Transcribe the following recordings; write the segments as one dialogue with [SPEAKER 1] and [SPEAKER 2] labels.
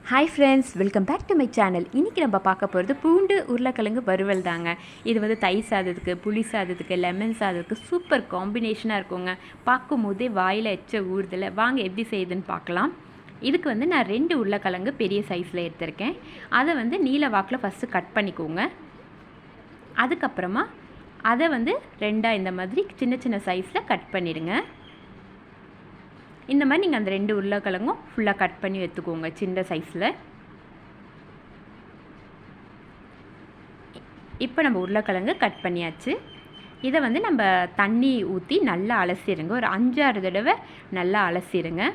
[SPEAKER 1] Hi friends, welcome back to my channel. இன்றைக்கி நம்ம பார்க்க போகிறது பூண்டு உருளைக்கிழங்கு வறுவல் தாங்க. இது வந்து தயிர் சாதத்துக்கு, புளி சாதத்துக்கு, லெமன் சாதத்துக்கு சூப்பர் காம்பினேஷனாக இருக்குங்க. பார்க்கும் போதே வாயில் எச்ச ஊறுதலை. வாங்க எப்படி செய்யுதுன்னு பார்க்கலாம். இதுக்கு வந்து நான் 2 உருளைக்கிழங்கு பெரிய சைஸில் எடுத்திருக்கேன். அதை வந்து நீல வாக்கில் ஃபஸ்ட்டு கட் பண்ணிக்கோங்க. அதுக்கப்புறமா அதை வந்து 2 இந்த மாதிரி சின்ன சின்ன சைஸில் கட் பண்ணிடுங்க. இந்த மாதிரி நீங்கள் அந்த 2 உருளைக்கிழங்கும் ஃபுல்லாக கட் பண்ணி எடுத்துக்கோங்க சின்ன சைஸில். இப்போ நம்ம உருளைக்கிழங்கு கட் பண்ணியாச்சு. இதை வந்து நம்ம தண்ணி ஊற்றி நல்லா அலசிடுங்க. ஒரு 5-6 தடவை நல்லா அலசிடுங்க.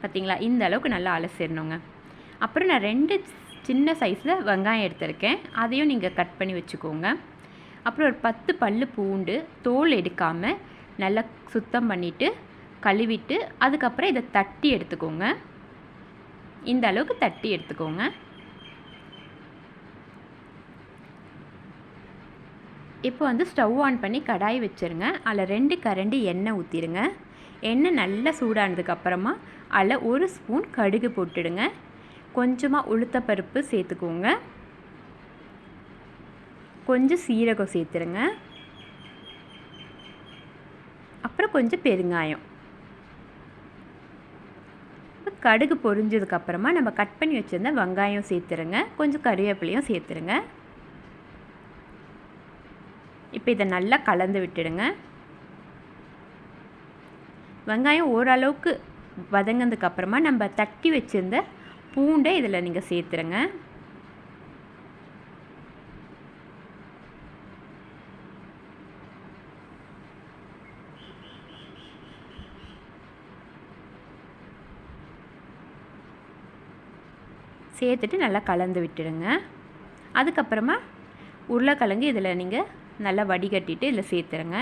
[SPEAKER 1] பார்த்திங்களா, இந்த அளவுக்கு நல்லா அலசிடணுங்க. அப்புறம் நான் 2 சின்ன சைஸில் வெங்காயம் எடுத்திருக்கேன். அதையும் நீங்கள் கட் பண்ணி வச்சுக்கோங்க. அப்புறம் ஒரு 10 பல் பூண்டு தோல் எடுக்காமல் நல்லா சுத்தம் பண்ணிவிட்டு கழுவிட்டு அதுக்கப்புறம் இதை தட்டி எடுத்துக்கோங்க. இந்த அளவுக்கு தட்டி எடுத்துக்கோங்க. இப்போ வந்து ஸ்டவ் ஆன் பண்ணி கடாய் வச்சுருங்க. அதில் 2 கரண்டி எண்ணெய் ஊற்றிடுங்க. எண்ணெய் நல்லா சூடானதுக்கப்புறமா அதில் 1 ஸ்பூன் கடுகு போட்டுடுங்க. கொஞ்சமாக உளுத்தப்பருப்பு சேர்த்துக்கோங்க. கொஞ்சம் சீரகம் சேர்த்துருங்க. அப்புறம் கொஞ்சம் பெருங்காயம். கடுகு பொரிஞ்சதுக்கப்புறமா நம்ம கட் பண்ணி வச்சுருந்த வெங்காயம் சேர்த்துருங்க. கொஞ்சம் கறிவேப்பிலையும் சேர்த்துருங்க. இப்போ இதை நல்லா கலந்து விட்டுடுங்க. வெங்காயம் ஓரளவுக்கு வதங்கினதுக்கப்புறமா நம்ம தட்டி வச்சுருந்த பூண்டை இதில் நீங்கள் சேர்த்துருங்க. சேர்த்துட்டு நல்லா கலந்து விட்டுடுங்க. அதுக்கப்புறமா உருளைக்கிழங்கு இதில் நீங்கள் நல்லா வடிகட்டிட்டு இதில் சேர்த்துருங்க.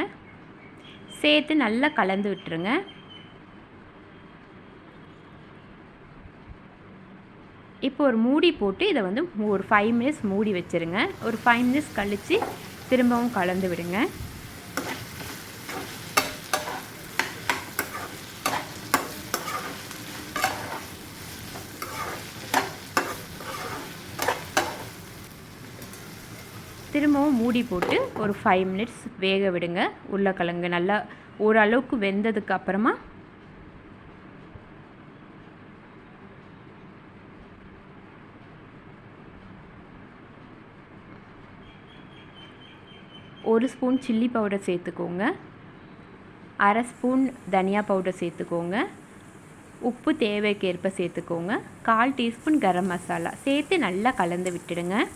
[SPEAKER 1] சேர்த்து நல்லா கலந்து விட்டுருங்க. இப்போ ஒரு மூடி போட்டு இதை வந்து ஒரு 5 மினிட்ஸ் மூடி வச்சுருங்க. ஒரு 5 மினிட்ஸ் கழித்து திரும்பவும் கலந்து விடுங்க. திரும்பவும் மூடி போட்டு ஒரு 5 மினிட்ஸ் வேக விடுங்க. உருளைக்கிழங்கு நல்லா ஓரளவுக்கு வெந்ததுக்கு அப்புறமா ஒரு ஸ்பூன் சில்லி பவுடர் சேர்த்துக்கோங்க. 1/2 ஸ்பூன் தனியா பவுடர் சேர்த்துக்கோங்க. உப்பு தேவைக்கேற்ப சேர்த்துக்கோங்க. 1/4 டீஸ்பூன் கரம் மசாலா சேர்த்து நல்லா கலந்து விட்டுடுங்க.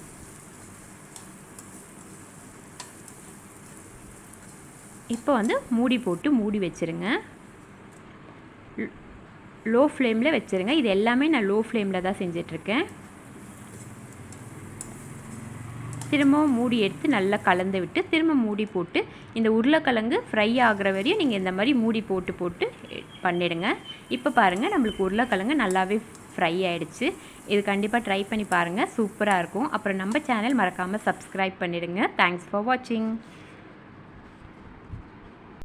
[SPEAKER 1] இப்போ வந்து மூடி போட்டு மூடி வச்சுருங்க. லோ ஃப்ளேமில் வச்சுருங்க. இது எல்லாமே நான் லோ ஃப்ளேமில் தான் செஞ்சிட்ருக்கேன். திரும்பவும் மூடி எடுத்து நல்லா கலந்து விட்டு திரும்ப மூடி போட்டு இந்த உருளைக்கிழங்கு ஃப்ரை ஆகிற வரையும் நீங்கள் இந்த மாதிரி மூடி போட்டு போட்டு பண்ணிடுங்க. இப்போ பாருங்கள், நம்மளுக்கு உருளைக்கிழங்கு நல்லாவே ஃப்ரை ஆகிடுச்சு. இது கண்டிப்பாக ட்ரை பண்ணி பாருங்கள், சூப்பராக இருக்கும். அப்புறம் நம்ம சேனல் மறக்காமல் சப்ஸ்கிரைப் பண்ணிடுங்க. தேங்க்ஸ் ஃபார் வாட்சிங்.